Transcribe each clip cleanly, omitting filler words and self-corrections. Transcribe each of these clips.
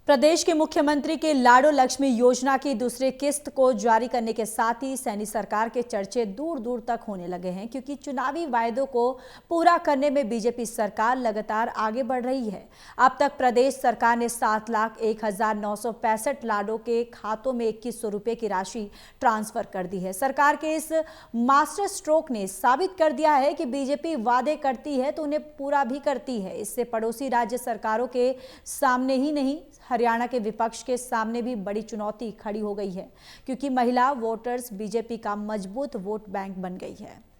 प्रदेश के मुख्यमंत्री के लाडो लक्ष्मी योजना की दूसरी किस्त को जारी करने के साथ ही सैनी सरकार के चर्चे दूर दूर तक होने लगे हैं, क्योंकि चुनावी वायदों को पूरा करने में बीजेपी सरकार लगातार आगे बढ़ रही है। अब तक प्रदेश सरकार ने 7,01,965 लाडो के खातों में 2,100 रुपये की राशि ट्रांसफर कर दी है। सरकार के इस मास्टर स्ट्रोक ने साबित कर दिया है कि बीजेपी वादे करती है तो उन्हें पूरा भी करती है। इससे पड़ोसी राज्य सरकारों के सामने ही नहीं, हरियाणा के विपक्ष के सामने भी बड़ी चुनौती खड़ी हो गई है, क्योंकि महिला वोटर्स बीजेपी का मजबूत वोट बैंक बन गई है।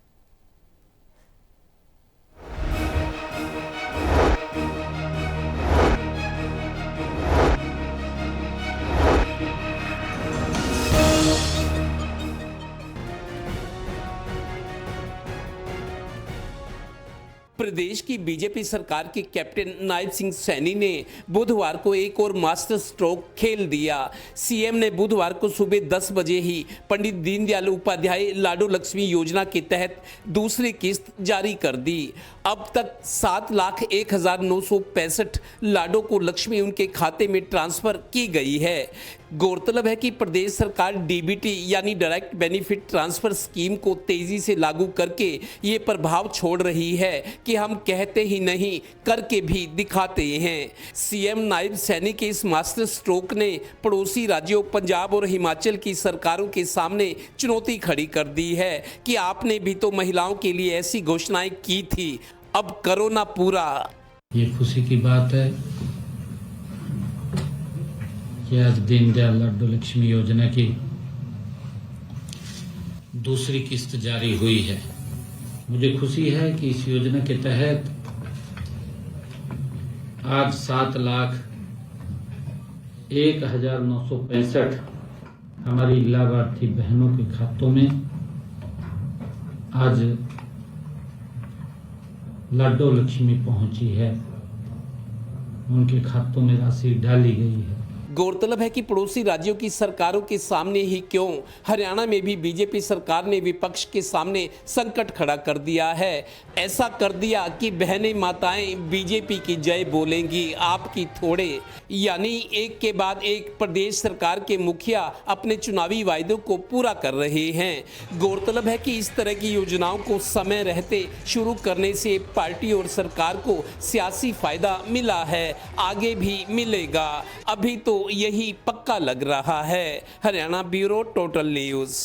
प्रदेश की बीजेपी सरकार के कैप्टन नायब सिंह सैनी ने बुधवार को एक और मास्टर स्ट्रोक खेल दिया। सीएम ने बुधवार को सुबह 10 बजे ही पंडित दीनदयाल उपाध्याय लाडो लक्ष्मी योजना के तहत दूसरी किस्त जारी कर दी। अब तक 7,01,965 लाडो को लक्ष्मी उनके खाते में ट्रांसफर की गई है। गौरतलब है कि प्रदेश सरकार डीबीटी यानी डायरेक्ट बेनिफिट ट्रांसफर स्कीम को तेजी से लागू करके ये प्रभाव छोड़ रही है कि हम कहते ही नहीं करके भी दिखाते हैं। सीएम नायब सैनी के इस मास्टर स्ट्रोक ने पड़ोसी राज्यों पंजाब और हिमाचल की सरकारों के सामने चुनौती खड़ी कर दी है कि आपने भी तो महिलाओं के लिए ऐसी घोषणाएं की थी, अब करो ना पूरा। ये खुशी की बात है कि आज दीनदयाल लाडो लक्ष्मी योजना की दूसरी किस्त जारी हुई है। मुझे खुशी है कि इस योजना के तहत आज 7,01,965 हमारी लाभार्थी बहनों के खातों में आज लाडो लक्ष्मी पहुंची है, उनके खातों में राशि डाली गई है। गौरतलब है कि पड़ोसी राज्यों की सरकारों के सामने ही क्यों, हरियाणा में भी बीजेपी सरकार ने विपक्ष के सामने संकट खड़ा कर दिया है। ऐसा कर दिया कि बहनें माताएं बीजेपी की जय बोलेंगी, आपकी थोड़े। यानी एक के बाद एक प्रदेश सरकार के मुखिया अपने चुनावी वायदों को पूरा कर रहे हैं। गौरतलब है कि इस तरह की योजनाओं को समय रहते शुरू करने से पार्टी और सरकार को सियासी फायदा मिला है, आगे भी मिलेगा। अभी तो यही पक्का लग रहा है। Haryana bureau total news.